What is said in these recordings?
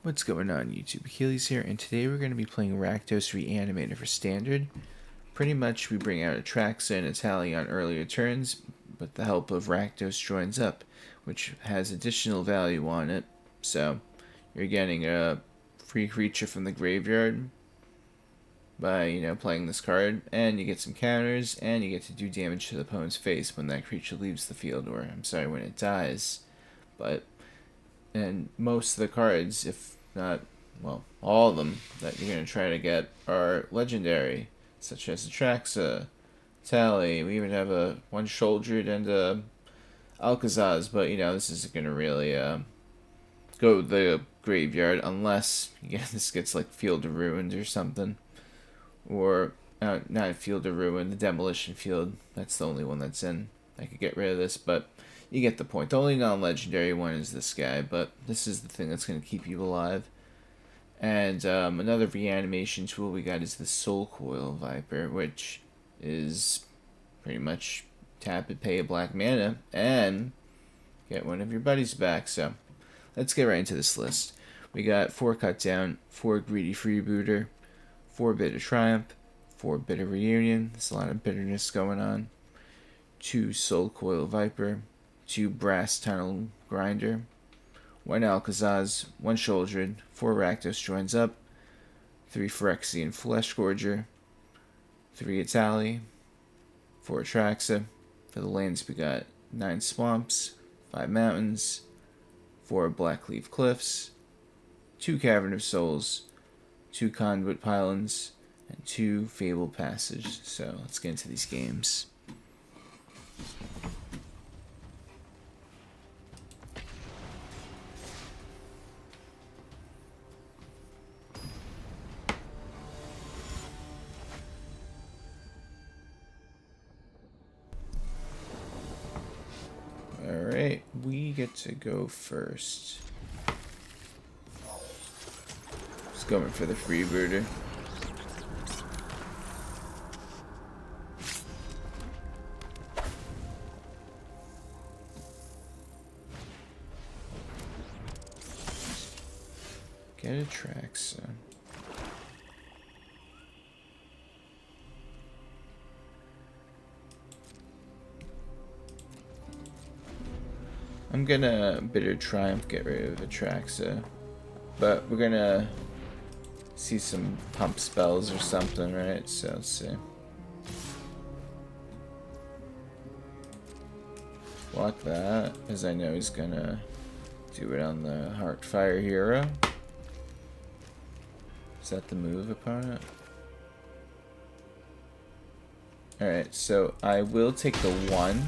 What's going on YouTube? Achilles here, and today we're going to be playing Rakdos Reanimator for Standard. Pretty much we bring out Atraxa and Etali on earlier turns, with the help of Rakdos Joins Up, which has additional value on it. So, you're getting a free creature from the graveyard by, playing this card, and you get some counters, and you get to do damage to the opponent's face when that creature leaves the field, or, when it dies. And most of the cards, if not, well, all of them that you're going to try to get are legendary, such as Atraxa, Etali. We even have one Sheoldred and Aclazotz, but this isn't going to really go to the graveyard unless this gets like Field of Ruin or something, or not Field of Ruin, the Demolition Field. That's the only one that's in. I could get rid of this, but you get the point. The only non-legendary one is this guy, but this is the thing that's going to keep you alive. And another reanimation tool we got is the Soulcoil Viper, which is pretty much tap it, pay a black mana, and get one of your buddies back. So let's get right into this list. We got 4 Cut Down, 4 Greedy Freebooter, 4 Bitter Triumph, 4 Bitter Reunion. There's a lot of bitterness going on. 2 Soulcoil Viper, 2 Brass Tunnel Grinder, 1 Aclazotz, 1 Sheoldred, 4 Rakdos Joins Up, 3 Phyrexian Fleshgorger, 3 Etali, 4 Atraxa. For the lands we got 9 Swamps, 5 Mountains, 4 Blackcleave Cliffs, 2 Cavern of Souls, 2 Conduit Pylons, and 2 Fabled Passage. So let's get into these games. Alright, we get to go first. Just going for the Freebooter. Get Atraxa. I'm gonna Bitter Triumph, get rid of Atraxa, but we're gonna see some pump spells or something, right? So let's see. Block that, as I know he's gonna do it on the Heartfire Hero. Is that the move, opponent? Alright, so I will take the 1.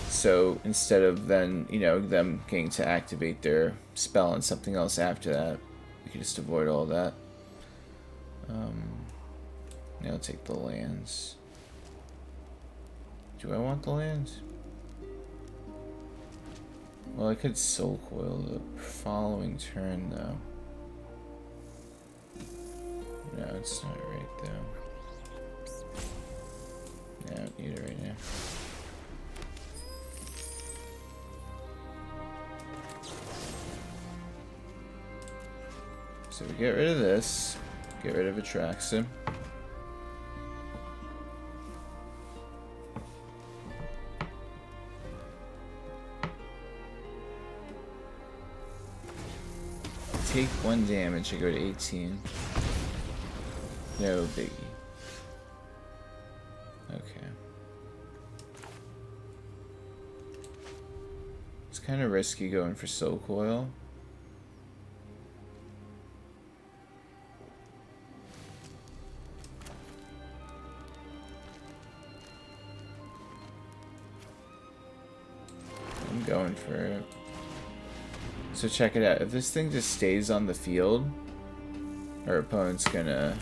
So instead of then, them getting to activate their spell on something else after that, we can just avoid all that. Now I'll take the lands. Do I want the lands? Well, I could Soulcoil the following turn, though. No, it's not right, though. No, I don't need it right now. So we get rid of this, get rid of Atraxa. Take 1 damage, I go to 18. No biggie. Okay. It's kind of risky going for Soulcoil. I'm going for it. So check it out. If this thing just stays on the field, our opponent's gonna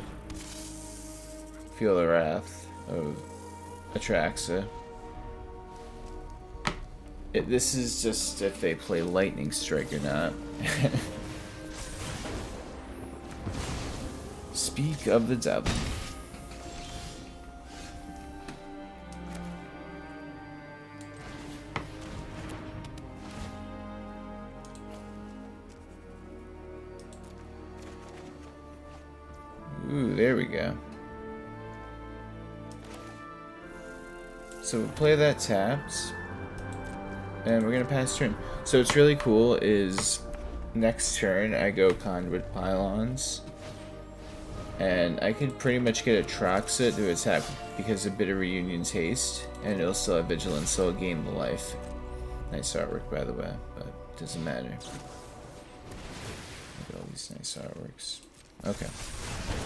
feel the wrath of Atraxa. This is just if they play Lightning Strike or not. Speak of the devil. there we go. So we'll play that tapped. And we're going to pass turn. So what's really cool is next turn I go Conduit Pylons. And I can pretty much get Atraxa to attack because of Bitter Reunion's haste. And it'll still have Vigilance, so I'll gain the life. Nice artwork, by the way, but it doesn't matter. Look at all these nice artworks. Okay.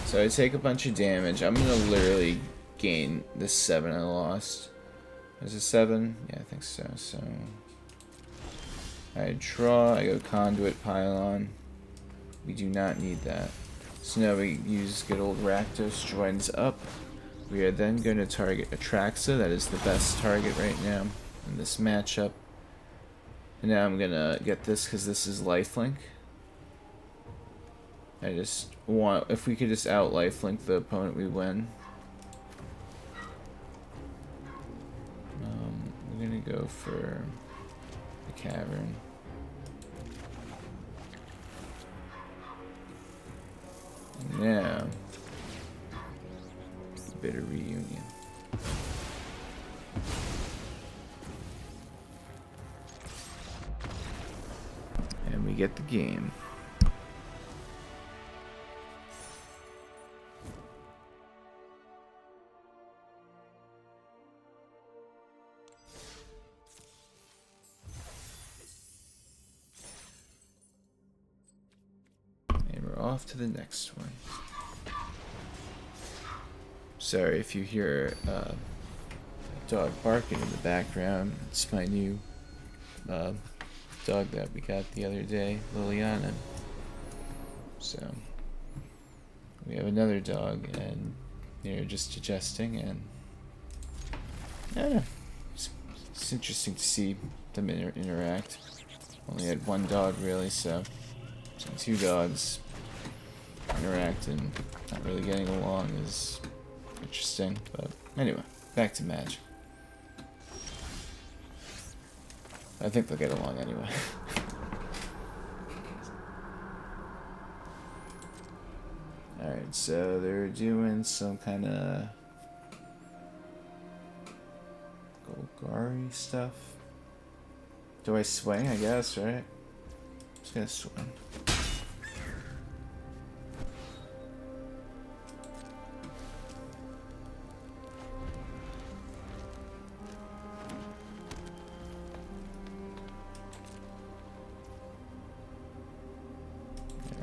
So I take a bunch of damage. I'm going to literally gain the 7 I lost. Is it 7? Yeah, I think so. So I draw, I go Conduit Pylon. We do not need that. So now we use good old Rakdos Joins Up. We are then going to target Atraxa. That is the best target right now in this matchup. And now I'm going to get this because this is lifelink. I just want, if we could just out lifelink the opponent, we win. We're going to go for the Cavern. Now, Bitter Reunion. And we get the game. Off to the next one. Sorry if you hear a dog barking in the background. It's my new dog that we got the other day, Liliana. So we have another dog, and they're just adjusting, and I don't know. It's interesting to see them interact. Only had one dog really, so two dogs interacting, not really getting along is interesting. But anyway, back to Magic. I think they'll get along anyway. Alright, so they're doing some kind of Golgari stuff. Do I swing? I guess, right? Just gonna swing.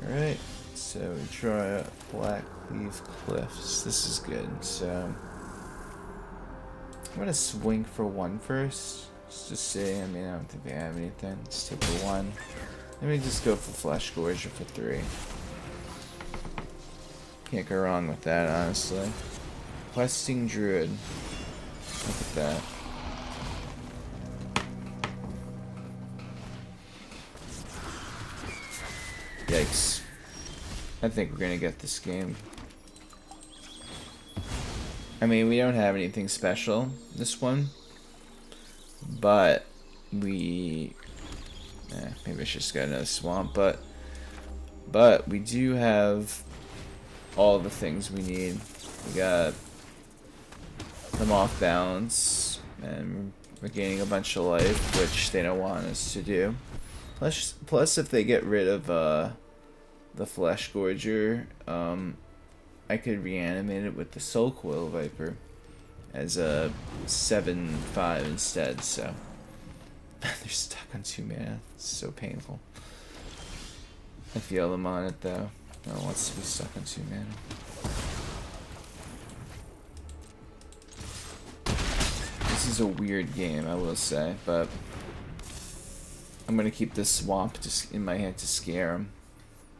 Alright, so we try Blackcleave Cliffs. This is good. So I'm gonna swing for 1 first, just to see. I mean, I don't think they have anything. Let's take the 1. Let me just go for Fleshgorger for 3. Can't go wrong with that, honestly. Questing Druid. Look at that. Yikes. I think we're gonna get this game. I mean, we don't have anything special this one, but we maybe I should just got another swamp, but we do have all the things we need. We got them off balance, and we're gaining a bunch of life, which they don't want us to do. Plus if they get rid of the Fleshgorger, I could reanimate it with the Soulcoil Viper as a 7/5 instead, so they're stuck on 2 mana. It's so painful. I feel them on it though. No one wants to be stuck on 2 mana. This is a weird game, I will say, but I'm gonna keep this swamp just in my head to scare him.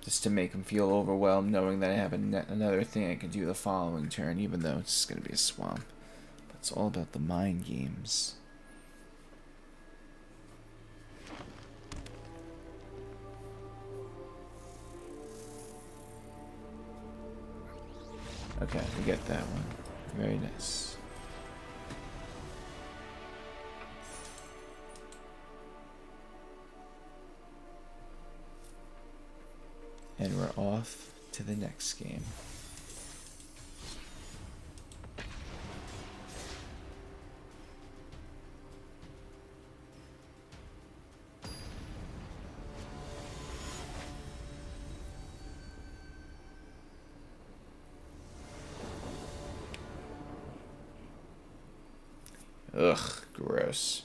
Just to make him feel overwhelmed, knowing that I have another thing I can do the following turn, even though it's just going to be a swamp. But it's all about the mind games. Okay, we get that one. Very nice. And we're off to the next game. Ugh, gross.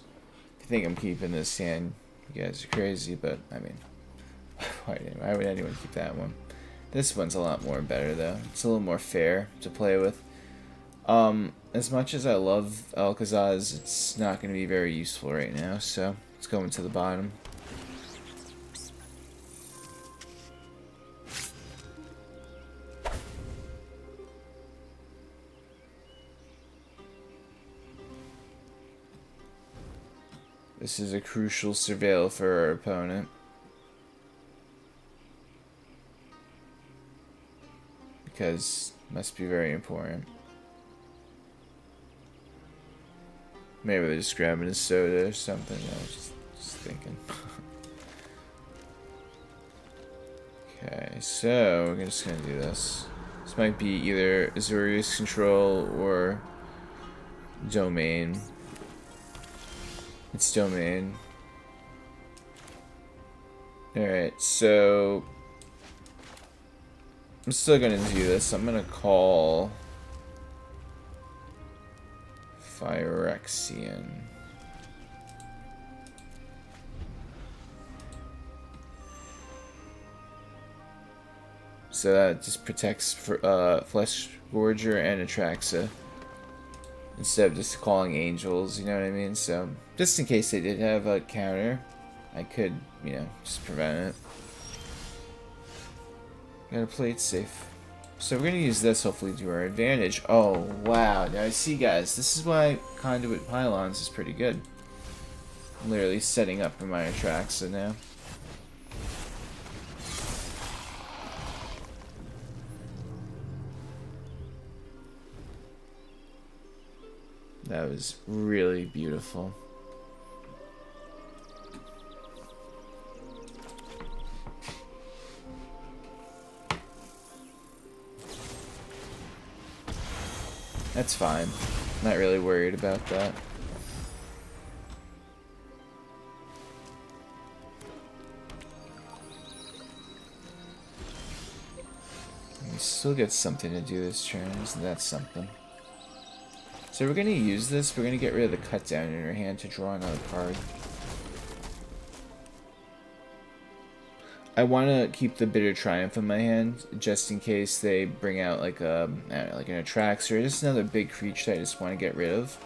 If you think I'm keeping this hand, you guys are crazy, but I mean, why would anyone keep that one? This one's a lot more better though. It's a little more fair to play with. As much as I love Aclazotz, it's not going to be very useful right now, so let's go into the bottom. This is a crucial surveil for our opponent. Because it must be very important. Maybe they're just grabbing a soda or something. I was just thinking. Okay, so we're just gonna do this. This might be either Azorius Control or Domain. It's Domain. Alright, so I'm still gonna do this. I'm gonna call Phyrexian. So that just protects Fleshgorger and Atraxa instead of just calling angels, you know what I mean? So just in case they did have a counter, I could, you know, just prevent it. Gotta play it safe. So we're gonna use this hopefully to our advantage. Oh wow, now I see guys, this is why Conduit Pylons is pretty good. I'm literally setting up for my Atraxa now. That was really beautiful. That's fine. Not really worried about that. We still get something to do this turn, isn't that something? So we're going to use this. We're going to get rid of the cut down in our hand to draw another card. I want to keep the Bitter Triumph in my hand, just in case they bring out like a, I don't know, like an Atraxa or just another big creature that I just want to get rid of.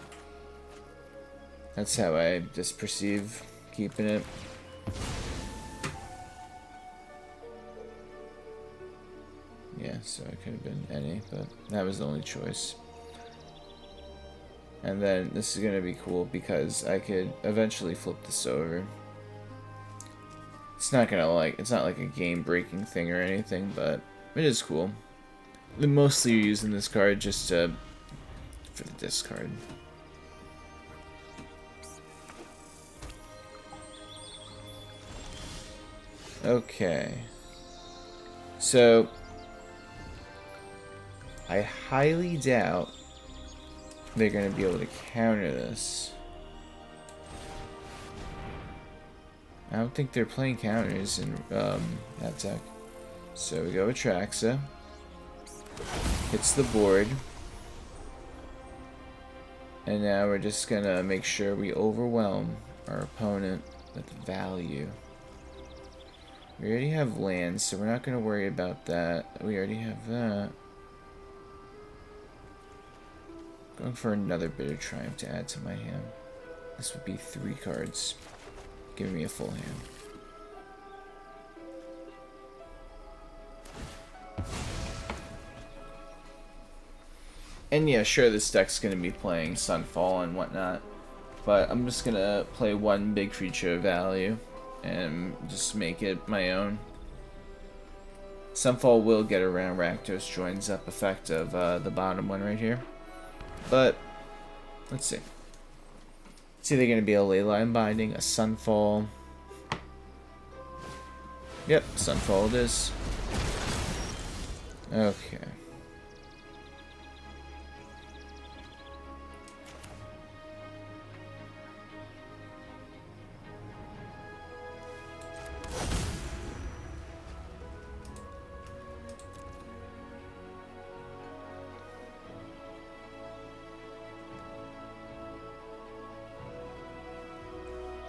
That's how I just perceive keeping it. Yeah, so it could have been any, but that was the only choice. And then this is going to be cool because I could eventually flip this over. It's not like a game-breaking thing or anything, but it is cool. I'm mostly using this card just for the discard. Okay. So I highly doubt they're going to be able to counter this. I don't think they're playing counters in that deck. So we go with Atraxa. Hits the board. And now we're just going to make sure we overwhelm our opponent with value. We already have lands, so we're not going to worry about that. We already have that. Going for another Bitter Triumph to add to my hand. This would be 3 cards, giving me a full hand. And yeah, sure, this deck's going to be playing Sunfall and whatnot, but I'm just going to play one big creature of value and just make it my own. Sunfall will get around Rakdos Joins Up effect of the bottom one right here. But, let's see. It's either going to be a Leyline Binding, a Sunfall. Yep, Sunfall it is. Okay.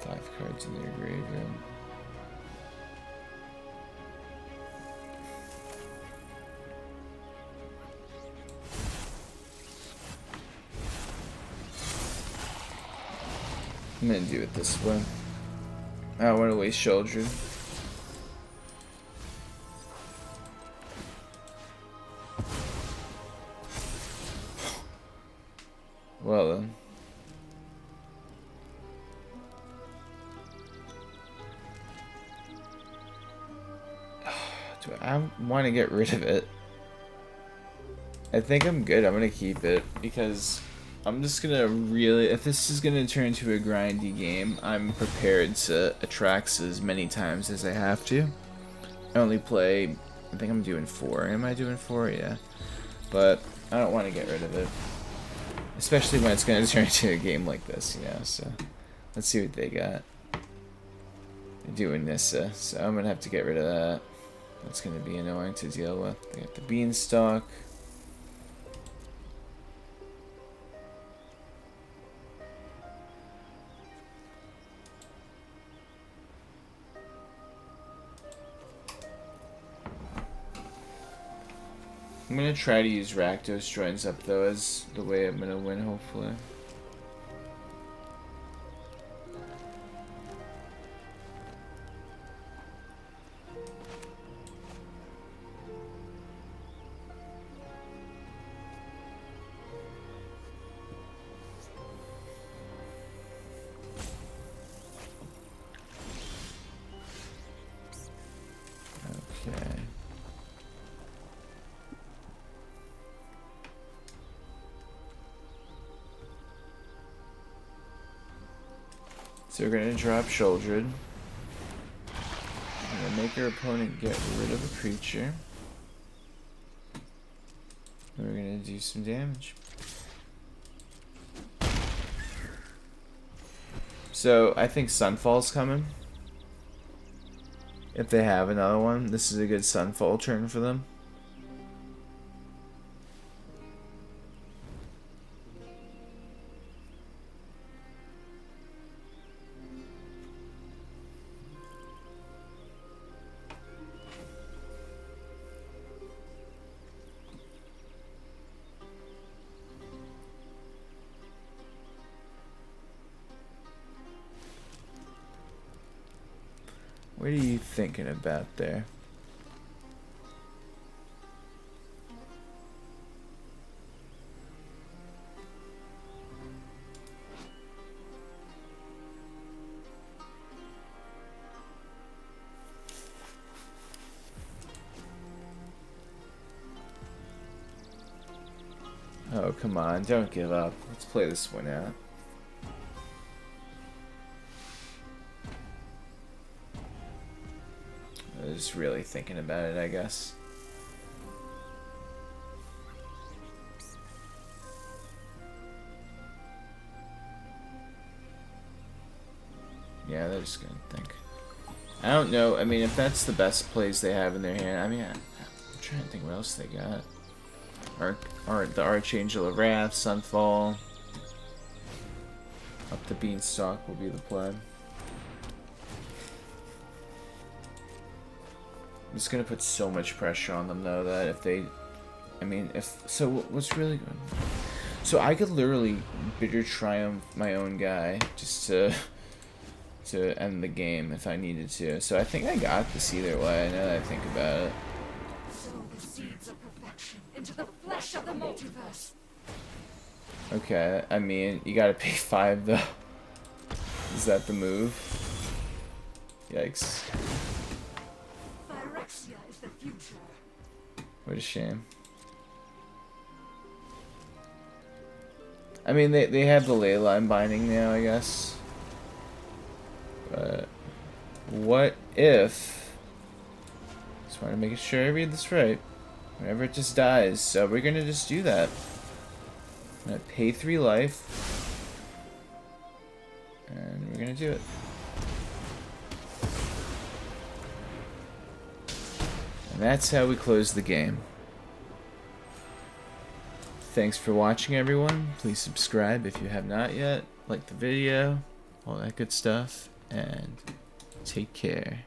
5 cards in their graveyard. I'm gonna do it this way. I don't want to waste Sheoldred. Well then. Do I want to get rid of it? I think I'm good. I'm gonna keep it because I'm just gonna really, if this is gonna turn into a grindy game, I'm prepared to Atraxa as many times as I have to. I only play, I think I'm doing 4. Am I doing 4? Yeah. But I don't want to get rid of it. Especially when it's gonna turn into a game like this, you know, so let's see what they got. They're doing Nissa, so I'm gonna have to get rid of that. That's gonna be annoying to deal with. They got the Beanstalk. I'm gonna try to use Rakdos Joins Up though as the way I'm gonna win, hopefully. Okay. So we're going to drop Sheoldred. We're going to make our opponent get rid of a creature. And we're going to do some damage. So I think Sunfall's coming. If they have another one, this is a good Sunfall turn for them. What are you thinking about there? Oh, come on, don't give up. Let's play this one out. I was really thinking about it, I guess. Yeah, they're just gonna think. I don't know. I mean, if that's the best plays they have in their hand, I mean, I'm trying to think what else they got. The Archangel of Wrath, Sunfall. Up the Beanstalk will be the play. I'm just gonna put so much pressure on them though that if they, I mean, what's really good? So I could literally bitter triumph my own guy just to end the game if I needed to. So I think I got this either way. Now that I think about it. Sow the seeds of perfection into the flesh of the multiverse. Okay, I mean, you gotta pay 5 though. Is that the move? Yikes. Phyrexian is the future. What a shame. I mean, they have the ley line binding now, I guess. But what if? Just want to make sure I read this right. Whenever it just dies, so we're gonna just do that. I'm gonna pay 3 life, and we're gonna do it. And that's how we close the game. Thanks for watching, everyone. Please subscribe if you have not yet. Like the video, all that good stuff. and take care.